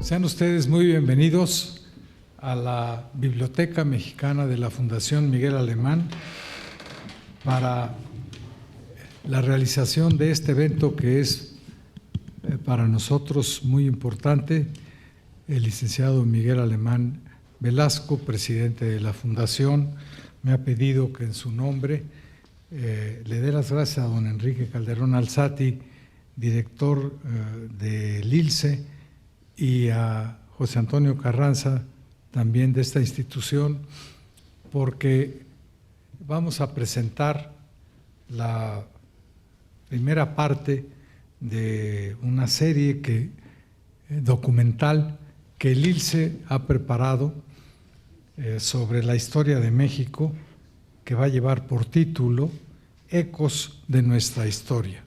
Sean ustedes muy bienvenidos a la Biblioteca Mexicana de la Fundación Miguel Alemán para la realización de este evento que es para nosotros muy importante. El licenciado Miguel Alemán Velasco, presidente de la Fundación, me ha pedido que en su nombre le dé las gracias a don Enrique Calderón Alzati, director del ILSE, y a José Antonio Carranza, también de esta institución, porque vamos a presentar la primera parte de una serie documental que el ILSE ha preparado sobre la historia de México, que va a llevar por título Ecos de nuestra historia.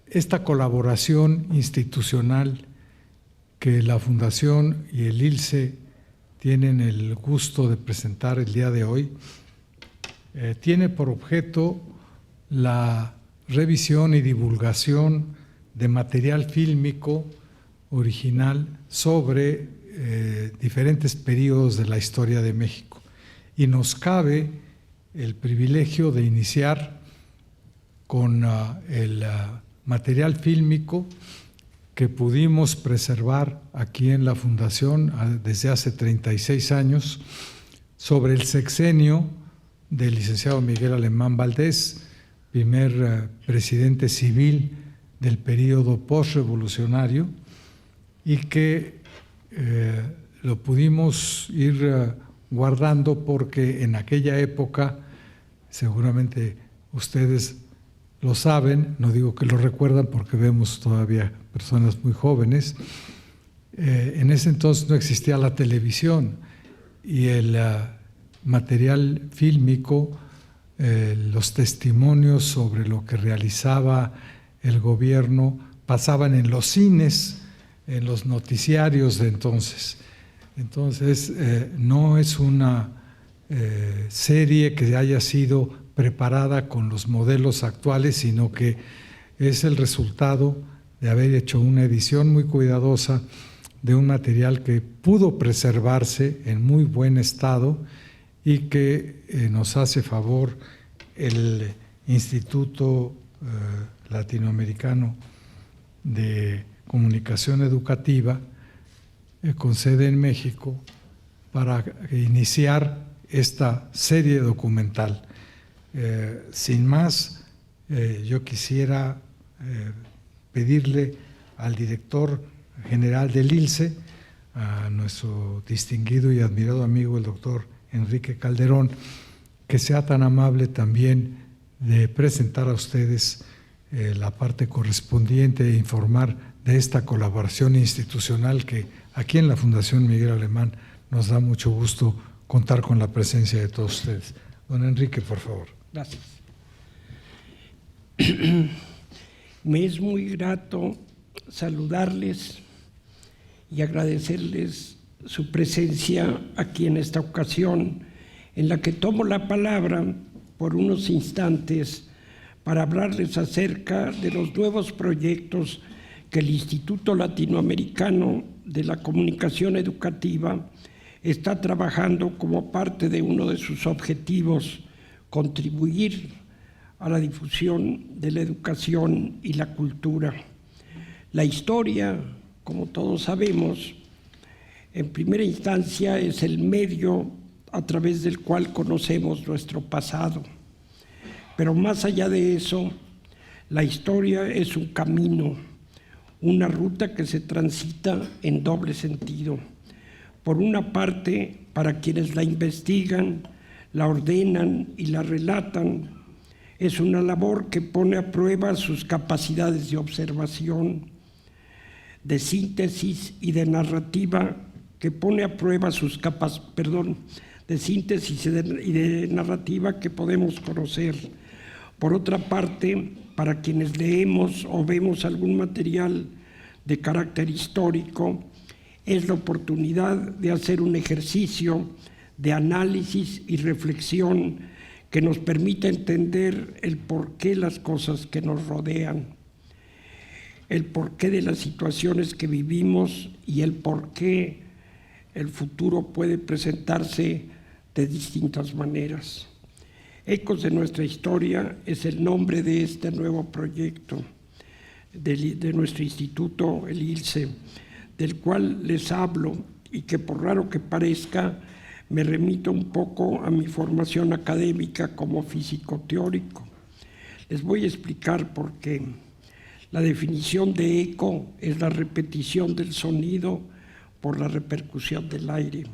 Esta colaboración institucional que la Fundación y el ILSE tienen el gusto de presentar el día de hoy, tiene por objeto la revisión y divulgación de material fílmico original sobre diferentes periodos de la historia de México. Y nos cabe el privilegio de iniciar con el material fílmico que pudimos preservar aquí en la Fundación desde hace 36 años sobre el sexenio del licenciado Miguel Alemán Valdés, primer presidente civil del período postrevolucionario, y que lo pudimos ir guardando porque en aquella época, seguramente ustedes lo saben, no digo que lo recuerdan porque vemos todavía personas muy jóvenes, en ese entonces no existía la televisión y el material fílmico, los testimonios sobre lo que realizaba el gobierno pasaban en los cines, en los noticiarios de entonces. Entonces, no es una serie que haya sido preparada con los modelos actuales, sino que es el resultado de haber hecho una edición muy cuidadosa de un material que pudo preservarse en muy buen estado y que nos hace favor el Instituto Latinoamericano de Comunicación Educativa, con sede en México, para iniciar esta serie documental. Sin más, yo quisiera pedirle al director general del ILSE, a nuestro distinguido y admirado amigo el doctor Enrique Calderón, que sea tan amable también de presentar a ustedes la parte correspondiente e informar de esta colaboración institucional que aquí en la Fundación Miguel Alemán nos da mucho gusto contar con la presencia de todos ustedes. Don Enrique, por favor. Gracias. Me es muy grato saludarles y agradecerles su presencia aquí en esta ocasión, en la que tomo la palabra por unos instantes para hablarles acerca de los nuevos proyectos que el Instituto Latinoamericano de la Comunicación Educativa está trabajando como parte de uno de sus objetivos: contribuir a la difusión de la educación y la cultura. La historia, como todos sabemos, en primera instancia es el medio a través del cual conocemos nuestro pasado. Pero más allá de eso, la historia es un camino, una ruta que se transita en doble sentido. Por una parte, para quienes la investigan, la ordenan y la relatan, es una labor que pone a prueba sus capacidades de observación, de síntesis y de narrativa, que pone a prueba sus de síntesis y de narrativa que podemos conocer. Por otra parte, para quienes leemos o vemos algún material de carácter histórico, es la oportunidad de hacer un ejercicio de análisis y reflexión que nos permita entender el porqué las cosas que nos rodean. el porqué de las situaciones que vivimos y el porqué el futuro puede presentarse de distintas maneras. Ecos de nuestra historia es el nombre de este nuevo proyecto de nuestro instituto, el ILSE, del cual les hablo y que, por raro que parezca, me remito un poco a mi formación académica como físico teórico. Les voy a explicar por qué. La definición de eco es la repetición del sonido por la repercusión del aire.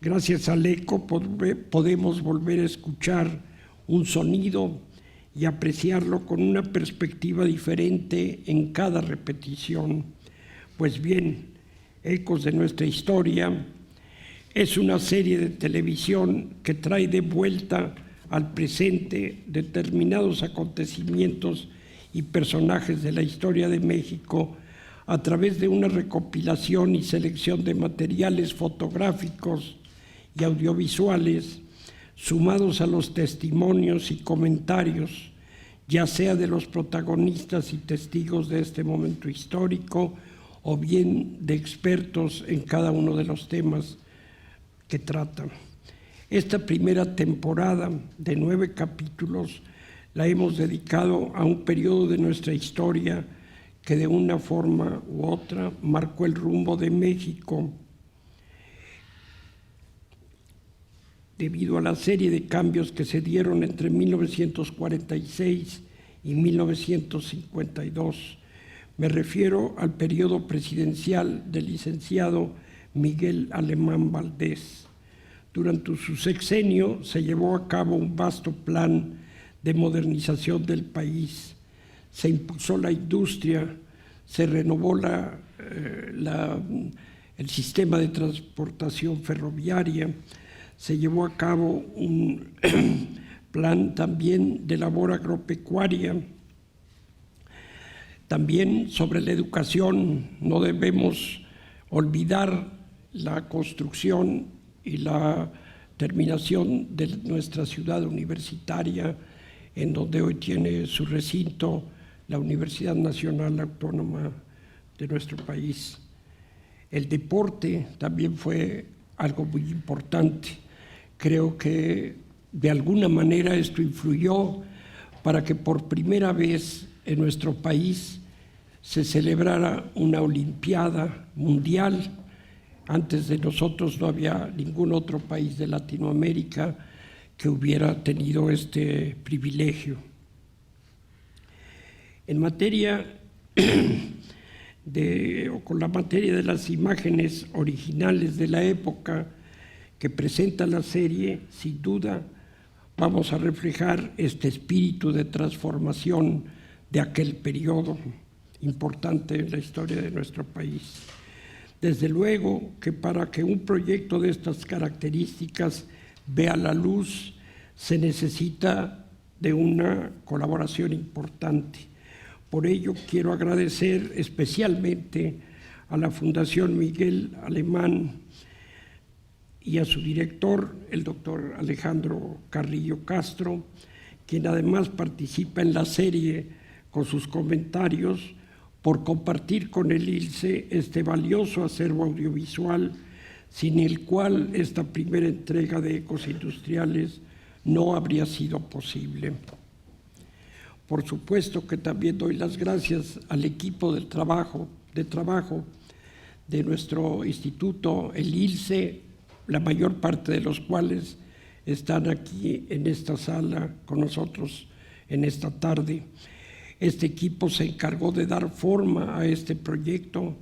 Gracias al eco podemos volver a escuchar un sonido y apreciarlo con una perspectiva diferente en cada repetición. Pues bien, Ecos de nuestra historia es una serie de televisión que trae de vuelta al presente determinados acontecimientos y personajes de la historia de México a través de una recopilación y selección de materiales fotográficos y audiovisuales sumados a los testimonios y comentarios, ya sea de los protagonistas y testigos de este momento histórico o bien de expertos en cada uno de los temas que tratan. Esta primera temporada de 9 capítulos la hemos dedicado a un periodo de nuestra historia que de una forma u otra marcó el rumbo de México debido a la serie de cambios que se dieron entre 1946 y 1952. Me refiero al periodo presidencial del licenciado Miguel Alemán Valdés. Durante su sexenio se llevó a cabo un vasto plan de modernización del país. Se impulsó la industria, se renovó el sistema de transportación ferroviaria, se llevó a cabo un plan también de labor agropecuaria. También sobre la educación, no debemos olvidar la construcción y la terminación de nuestra ciudad universitaria, en donde hoy tiene su recinto la Universidad Nacional Autónoma de nuestro país. El deporte también fue algo muy importante. Creo que de alguna manera esto influyó para que por primera vez en nuestro país se celebrara una Olimpiada Mundial. Antes de nosotros no había ningún otro país de Latinoamérica que hubiera tenido este privilegio. En materia con la materia de las imágenes originales de la época que presenta la serie, sin duda vamos a reflejar este espíritu de transformación de aquel periodo importante en la historia de nuestro país. Desde luego que para que un proyecto de estas características vea la luz, se necesita de una colaboración importante. Por ello, quiero agradecer especialmente a la Fundación Miguel Alemán y a su director, el doctor Alejandro Carrillo Castro, quien además participa en la serie con sus comentarios, por compartir con el ILSE este valioso acervo audiovisual, sin el cual esta primera entrega de Ecos Industriales no habría sido posible. Por supuesto que también doy las gracias al equipo de trabajo de nuestro instituto, el ILSE, la mayor parte de los cuales están aquí en esta sala con nosotros en esta tarde. Este equipo se encargó de dar forma a este proyecto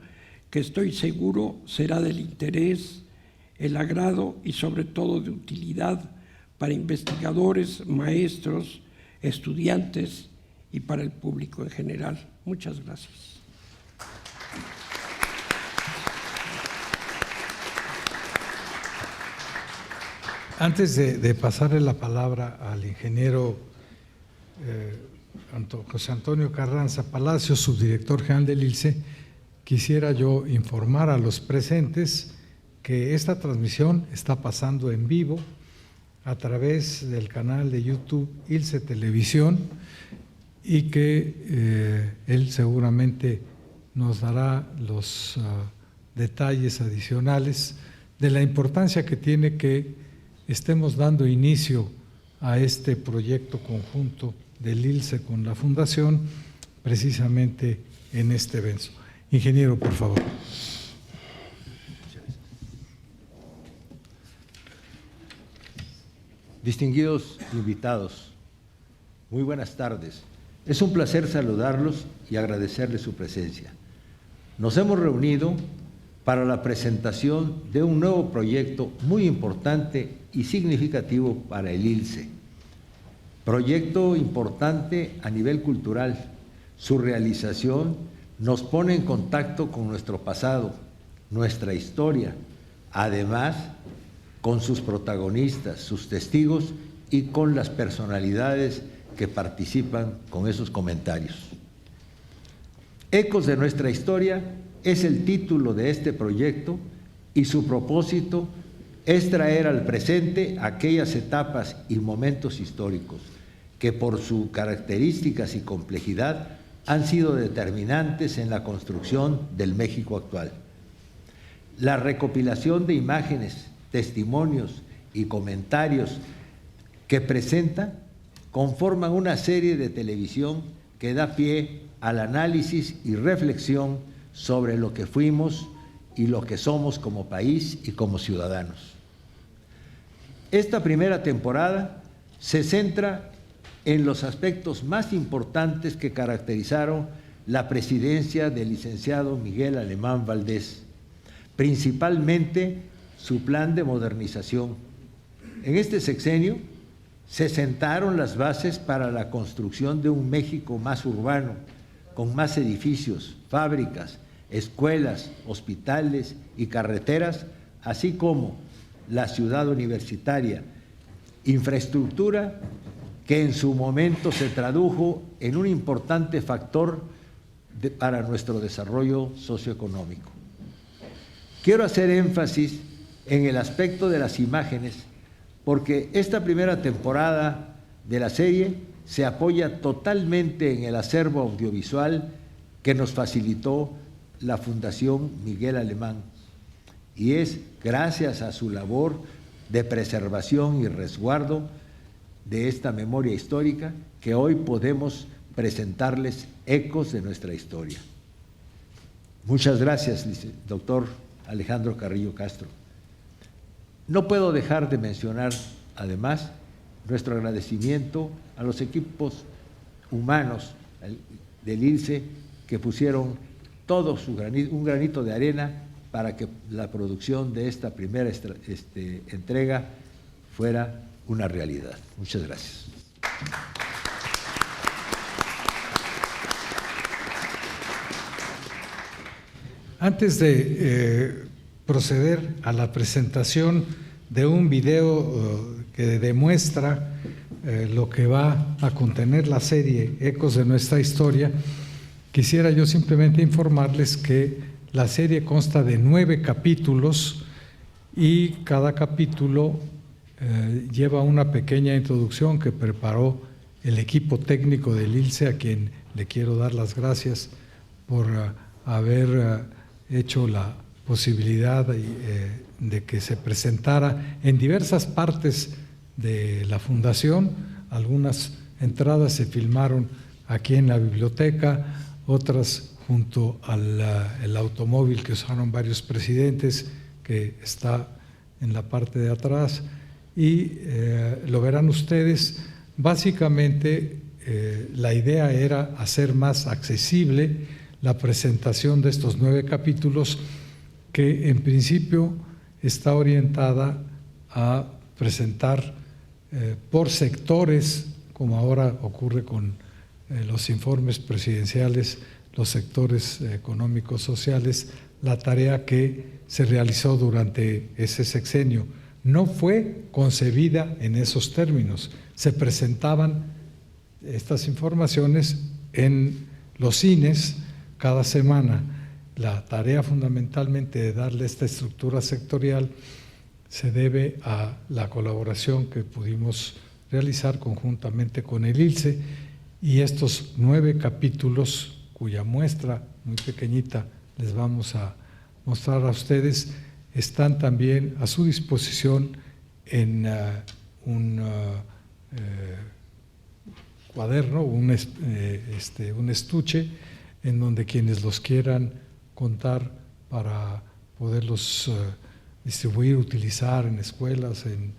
que estoy seguro será del interés, el agrado y sobre todo de utilidad para investigadores, maestros, estudiantes y para el público en general. Muchas gracias. Antes de pasarle la palabra al ingeniero José Antonio Carranza Palacios, subdirector general del ILSE, quisiera yo informar a los presentes que esta transmisión está pasando en vivo a través del canal de YouTube ILSE Televisión y que él seguramente nos dará los detalles adicionales de la importancia que tiene que estemos dando inicio a este proyecto conjunto del ILSE con la Fundación, precisamente en este evento. Ingeniero, por favor. Distinguidos invitados, muy buenas tardes. Es un placer saludarlos y agradecerles su presencia. Nos hemos reunido para la presentación de un nuevo proyecto muy importante y significativo para el ILSE. Proyecto importante a nivel cultural. Su realización nos pone en contacto con nuestro pasado, nuestra historia, además con sus protagonistas, sus testigos y con las personalidades que participan con esos comentarios. Ecos de nuestra historia es el título de este proyecto y su propósito es traer al presente aquellas etapas y momentos históricos que por sus características y complejidad han sido determinantes en la construcción del México actual. La recopilación de imágenes, testimonios y comentarios que presenta conforman una serie de televisión que da pie al análisis y reflexión sobre lo que fuimos y lo que somos como país y como ciudadanos. Esta primera temporada se centra en los aspectos más importantes que caracterizaron la presidencia del licenciado Miguel Alemán Valdés, principalmente su plan de modernización. En este sexenio se sentaron las bases para la construcción de un México más urbano, con más edificios, fábricas, escuelas, hospitales y carreteras, así como la ciudad universitaria, infraestructura que en su momento se tradujo en un importante factor para nuestro desarrollo socioeconómico. Quiero hacer énfasis en el aspecto de las imágenes, porque esta primera temporada de la serie se apoya totalmente en el acervo audiovisual que nos facilitó la Fundación Miguel Alemán, y es gracias a su labor de preservación y resguardo de esta memoria histórica que hoy podemos presentarles ecos de nuestra historia. Muchas gracias, doctor Alejandro Carrillo Castro. No puedo dejar de mencionar, además, nuestro agradecimiento a los equipos humanos del ILSE que pusieron todo un granito de arena para que la producción de esta primera entrega fuera una realidad. Muchas gracias. Antes de proceder a la presentación de un video que demuestra lo que va a contener la serie Ecos de nuestra historia, quisiera yo simplemente informarles que la serie consta de 9 capítulos y cada capítulo lleva una pequeña introducción que preparó el equipo técnico del ILSE, a quien le quiero dar las gracias por haber hecho la posibilidad de que se presentara en diversas partes de la Fundación. Algunas entradas se filmaron aquí en la biblioteca, otras junto al automóvil que usaron varios presidentes, que está en la parte de atrás, y lo verán ustedes. Básicamente la idea era hacer más accesible la presentación de estos 9 capítulos, que en principio está orientada a presentar por sectores, como ahora ocurre con los informes presidenciales, los sectores económicos sociales, la tarea que se realizó durante ese sexenio. No fue concebida en esos términos. Se presentaban estas informaciones en los cines cada semana. La tarea fundamentalmente de darle esta estructura sectorial se debe a la colaboración que pudimos realizar conjuntamente con el ILSE, y estos 9 capítulos cuya muestra muy pequeñita les vamos a mostrar a ustedes, están también a su disposición en un cuaderno, un estuche, en donde quienes los quieran contar para poderlos distribuir, utilizar en escuelas, en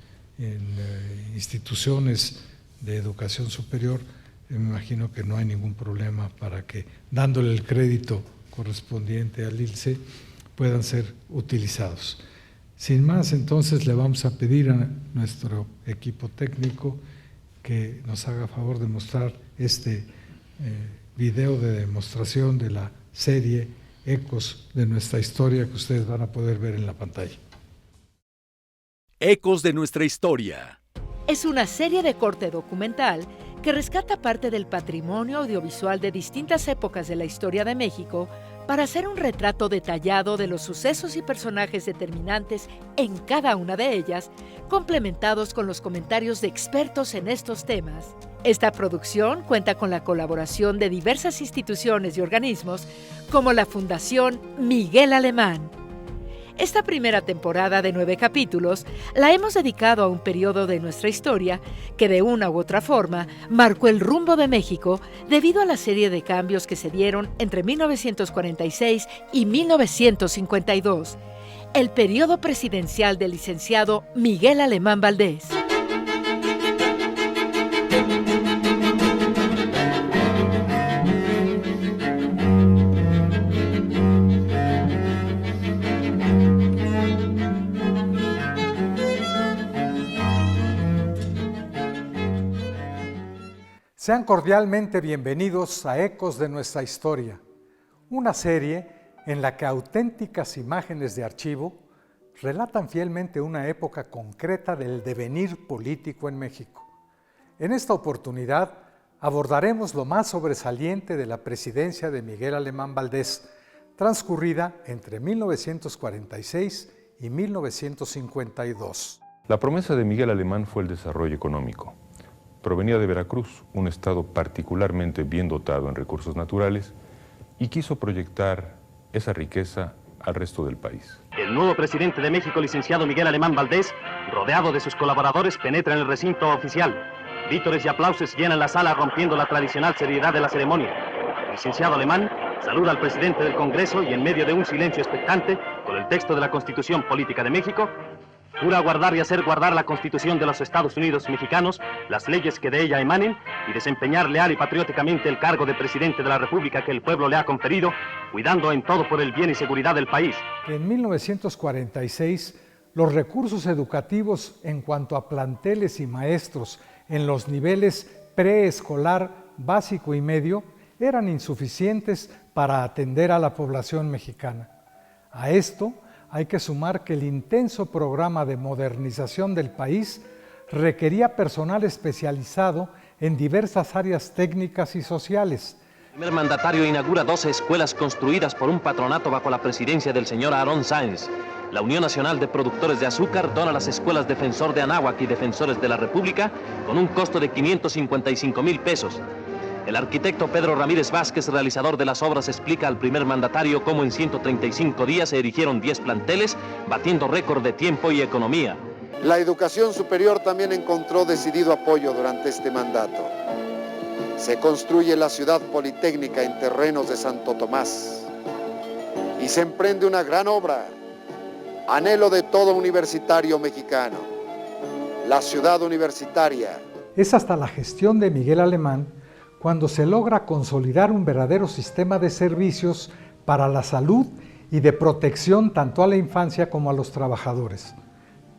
instituciones de educación superior, me imagino que no hay ningún problema para que, dándole el crédito correspondiente al ILSE, puedan ser utilizados. Sin más, entonces le vamos a pedir a nuestro equipo técnico que nos haga favor de mostrar este video de demostración de la serie Ecos de nuestra historia que ustedes van a poder ver en la pantalla. Ecos de nuestra historia. Es una serie de corte documental que rescata parte del patrimonio audiovisual de distintas épocas de la historia de México para hacer un retrato detallado de los sucesos y personajes determinantes en cada una de ellas, complementados con los comentarios de expertos en estos temas. Esta producción cuenta con la colaboración de diversas instituciones y organismos, como la Fundación Miguel Alemán. Esta primera temporada de 9 capítulos la hemos dedicado a un periodo de nuestra historia que de una u otra forma marcó el rumbo de México debido a la serie de cambios que se dieron entre 1946 y 1952, el periodo presidencial del licenciado Miguel Alemán Valdés. Sean cordialmente bienvenidos a Ecos de nuestra historia, una serie en la que auténticas imágenes de archivo relatan fielmente una época concreta del devenir político en México. En esta oportunidad abordaremos lo más sobresaliente de la presidencia de Miguel Alemán Valdés, transcurrida entre 1946 y 1952. La promesa de Miguel Alemán fue el desarrollo económico. Provenía de Veracruz, un estado particularmente bien dotado en recursos naturales, y quiso proyectar esa riqueza al resto del país. El nuevo presidente de México, licenciado Miguel Alemán Valdés, rodeado de sus colaboradores, penetra en el recinto oficial. Vítores y aplausos llenan la sala, rompiendo la tradicional seriedad de la ceremonia. El licenciado Alemán saluda al presidente del Congreso y, en medio de un silencio expectante, con el texto de la Constitución Política de México, jura guardar y hacer guardar la Constitución de los Estados Unidos mexicanos, las leyes que de ella emanen, y desempeñar leal y patrióticamente el cargo de presidente de la República que el pueblo le ha conferido, cuidando en todo por el bien y seguridad del país. En 1946, los recursos educativos en cuanto a planteles y maestros en los niveles preescolar, básico y medio eran insuficientes para atender a la población mexicana. A esto hay que sumar que el intenso programa de modernización del país requería personal especializado en diversas áreas técnicas y sociales. El primer mandatario inaugura 12 escuelas construidas por un patronato bajo la presidencia del señor Aarón Sáenz. La Unión Nacional de Productores de Azúcar dona las escuelas Defensor de Anáhuac y Defensores de la República con un costo de 555,000 pesos. El arquitecto Pedro Ramírez Vázquez, realizador de las obras, explica al primer mandatario cómo en 135 días se erigieron 10 planteles, batiendo récord de tiempo y economía. La educación superior también encontró decidido apoyo durante este mandato. Se construye la ciudad politécnica en terrenos de Santo Tomás y se emprende una gran obra, anhelo de todo universitario mexicano, la ciudad universitaria. Es hasta la gestión de Miguel Alemán cuando se logra consolidar un verdadero sistema de servicios para la salud y de protección tanto a la infancia como a los trabajadores.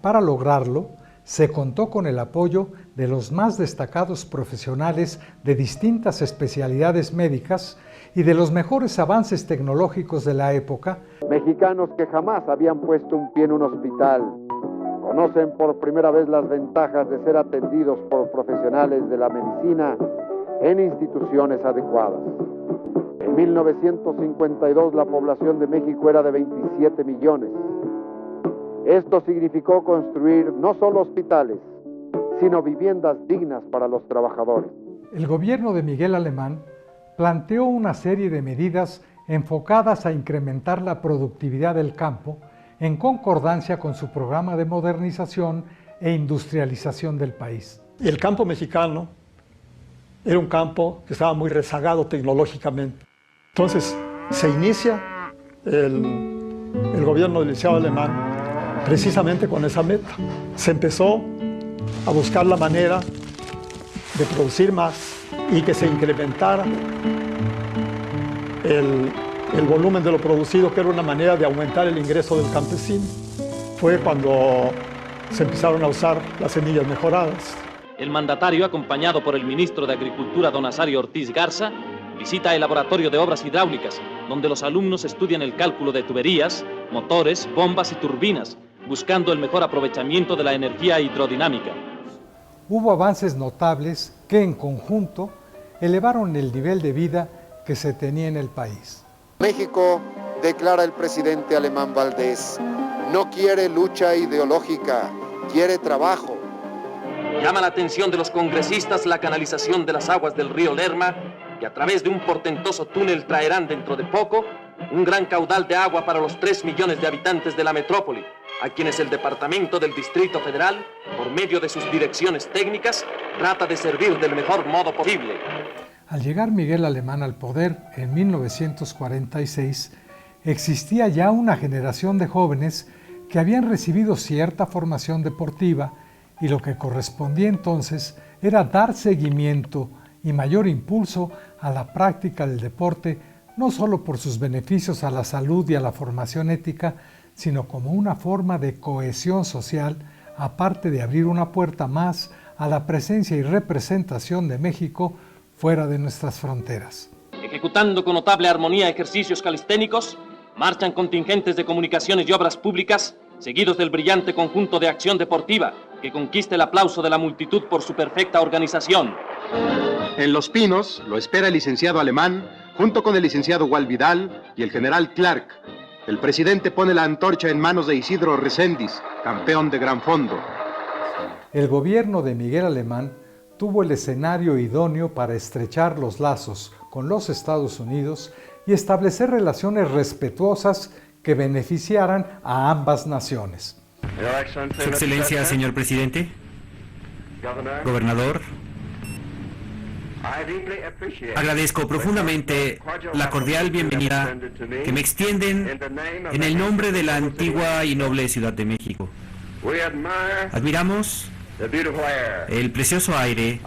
Para lograrlo, se contó con el apoyo de los más destacados profesionales de distintas especialidades médicas y de los mejores avances tecnológicos de la época. Mexicanos que jamás habían puesto un pie en un hospital conocen por primera vez las ventajas de ser atendidos por profesionales de la medicina en instituciones adecuadas. En 1952 la población de México era de 27 millones. Esto significó construir no solo hospitales, sino viviendas dignas para los trabajadores. El gobierno de Miguel Alemán planteó una serie de medidas enfocadas a incrementar la productividad del campo en concordancia con su programa de modernización e industrialización del país. El campo mexicano era un campo que estaba muy rezagado tecnológicamente. Entonces se inicia el gobierno del licenciado Alemán precisamente con esa meta. Se empezó a buscar la manera de producir más y que se incrementara el volumen de lo producido, que era una manera de aumentar el ingreso del campesino. Fue cuando se empezaron a usar las semillas mejoradas. El mandatario, acompañado por el ministro de Agricultura, don Azario Ortiz Garza, visita el laboratorio de obras hidráulicas, donde los alumnos estudian el cálculo de tuberías, motores, bombas y turbinas, buscando el mejor aprovechamiento de la energía hidrodinámica. Hubo avances notables que, en conjunto, elevaron el nivel de vida que se tenía en el país. México, declara el presidente Alemán Valdés, no quiere lucha ideológica, quiere trabajo. Llama la atención de los congresistas la canalización de las aguas del río Lerma, que a través de un portentoso túnel traerán dentro de poco un gran caudal de agua para los 3 millones de habitantes de la metrópoli, a quienes el Departamento del Distrito Federal, por medio de sus direcciones técnicas, trata de servir del mejor modo posible. Al llegar Miguel Alemán al poder en 1946, existía ya una generación de jóvenes que habían recibido cierta formación deportiva y lo que correspondía entonces era dar seguimiento y mayor impulso a la práctica del deporte, no solo por sus beneficios a la salud y a la formación ética, sino como una forma de cohesión social, aparte de abrir una puerta más a la presencia y representación de México fuera de nuestras fronteras. Ejecutando con notable armonía ejercicios calisténicos, marchan contingentes de comunicaciones y obras públicas, seguidos del brillante conjunto de acción deportiva, que conquista el aplauso de la multitud por su perfecta organización. En Los Pinos lo espera el licenciado Alemán, junto con el licenciado Gualvidal y el general Clark. El presidente pone la antorcha en manos de Isidro Reséndiz, campeón de gran fondo. El gobierno de Miguel Alemán tuvo el escenario idóneo para estrechar los lazos con los Estados Unidos y establecer relaciones respetuosas que beneficiaran a ambas naciones. Su Excelencia, señor presidente, gobernador, agradezco profundamente la cordial bienvenida que me extienden en el nombre de la antigua y noble Ciudad de México. Admiramos el precioso aire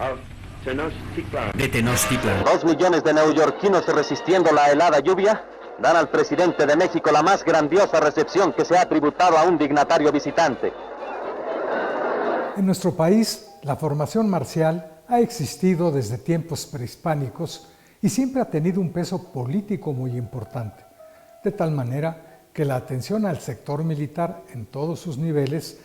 de Tenochtitlan. 2 millones de neoyorquinos resistiendo la helada lluvia dan al presidente de México la más grandiosa recepción que se ha tributado a un dignatario visitante. En nuestro país, la formación marcial ha existido desde tiempos prehispánicos y siempre ha tenido un peso político muy importante, de tal manera que la atención al sector militar en todos sus niveles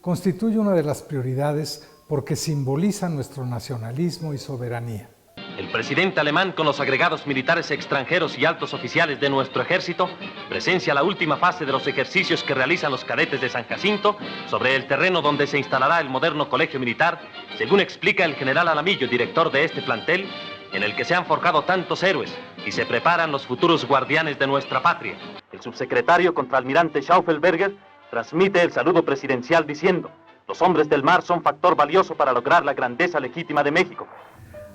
constituye una de las prioridades porque simboliza nuestro nacionalismo y soberanía. El presidente alemán, con los agregados militares extranjeros y altos oficiales de nuestro ejército, presencia la última fase de los ejercicios que realizan los cadetes de San Jacinto sobre el terreno donde se instalará el moderno colegio militar, según explica el general Alamillo, director de este plantel, en el que se han forjado tantos héroes y se preparan los futuros guardianes de nuestra patria. El subsecretario contraalmirante Schaufelberger transmite el saludo presidencial diciendo: los hombres del mar son factor valioso para lograr la grandeza legítima de México.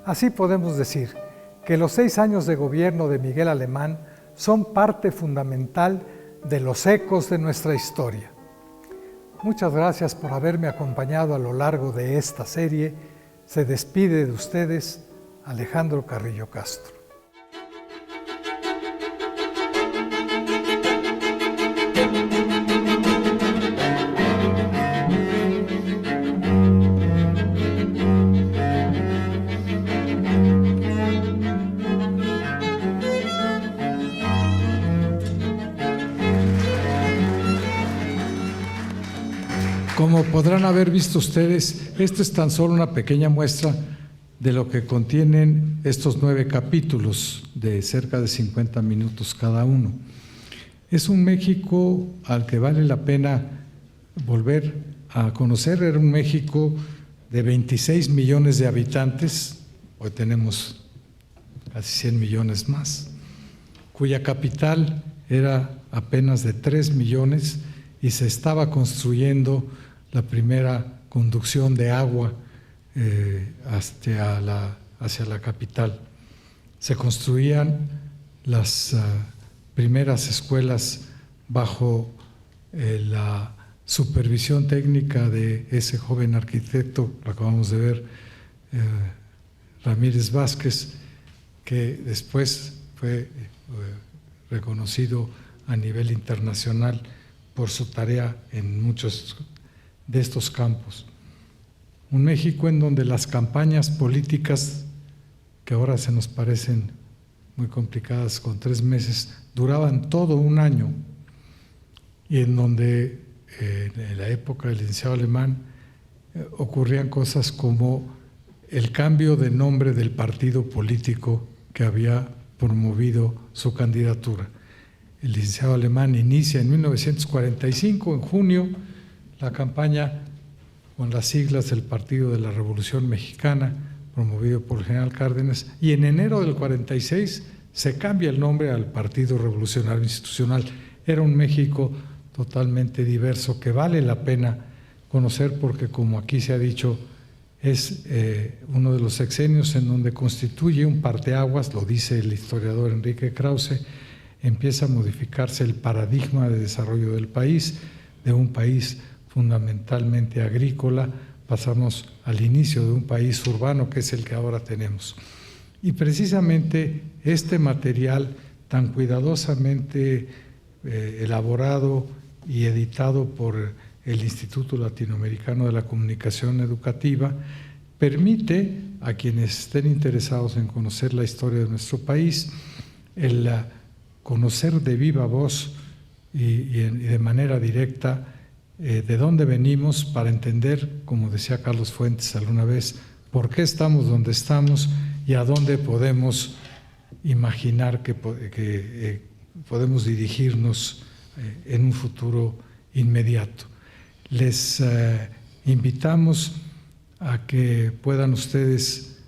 Así podemos decir que los 6 años de gobierno de Miguel Alemán son parte fundamental de los ecos de nuestra historia. Muchas gracias por haberme acompañado a lo largo de esta serie. Se despide de ustedes Alejandro Carrillo Castro. Como podrán haber visto ustedes, esto es tan solo una pequeña muestra de lo que contienen estos 9 capítulos de cerca de 50 minutos cada uno. Es un México al que vale la pena volver a conocer. Era un México de 26 millones de habitantes, hoy tenemos casi 100 millones más, cuya capital era apenas de 3 millones y se estaba construyendo la primera conducción de agua hacia la capital. Se construían las primeras escuelas bajo la supervisión técnica de ese joven arquitecto, lo acabamos de ver, Ramírez Vázquez, que después fue reconocido a nivel internacional por su tarea en muchos de estos campos. Un México en donde las campañas políticas, que ahora se nos parecen muy complicadas con 3 meses, duraban todo un año, y en donde en la época del licenciado Alemán ocurrían cosas como el cambio de nombre del partido político que había promovido su candidatura. El licenciado Alemán inicia en 1945, en junio, la campaña con las siglas del Partido de la Revolución Mexicana, promovido por el general Cárdenas, y en enero del 46 se cambia el nombre al Partido Revolucionario Institucional. Era un México totalmente diverso que vale la pena conocer porque, como aquí se ha dicho, es uno de los sexenios en donde constituye un parteaguas, lo dice el historiador Enrique Krause. Empieza a modificarse el paradigma de desarrollo del país, de un país fundamentalmente agrícola, pasamos al inicio de un país urbano que es el que ahora tenemos. Y precisamente este material tan cuidadosamente elaborado y editado por el Instituto Latinoamericano de la Comunicación Educativa permite a quienes estén interesados en conocer la historia de nuestro país el conocer de viva voz y de manera directa de dónde venimos, para entender, como decía Carlos Fuentes alguna vez, por qué estamos donde estamos y a dónde podemos imaginar que podemos dirigirnos en un futuro inmediato. Les invitamos a que puedan ustedes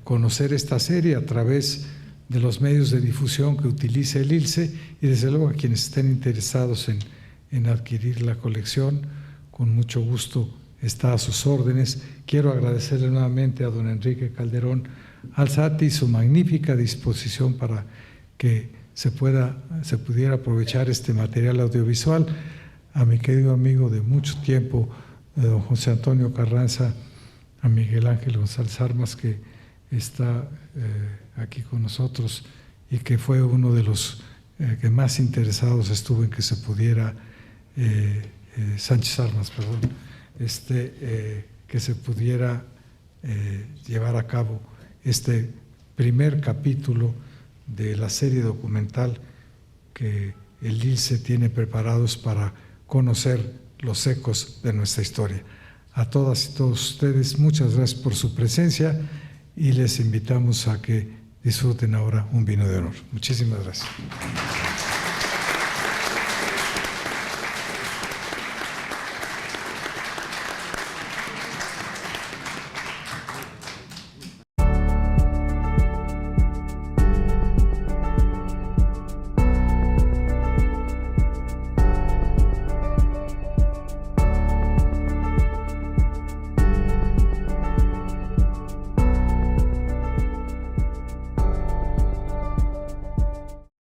conocer esta serie a través de los medios de difusión que utiliza el ILCE, y desde luego a quienes estén interesados en adquirir la colección, con mucho gusto está a sus órdenes. Quiero agradecerle nuevamente a don Enrique Calderón Alzati su magnífica disposición para que se pudiera aprovechar este material audiovisual, a mi querido amigo de mucho tiempo, don José Antonio Carranza, a Miguel Ángel González Armas, que está aquí con nosotros y que fue uno de los que más interesados estuvo en que se pudiera, Sánchez Armas, perdón, que se pudiera llevar a cabo este primer capítulo de la serie documental que el ILCE tiene preparados para conocer los ecos de nuestra historia. A todas y todos ustedes, muchas gracias por su presencia y les invitamos a que disfruten ahora un vino de honor. Muchísimas gracias.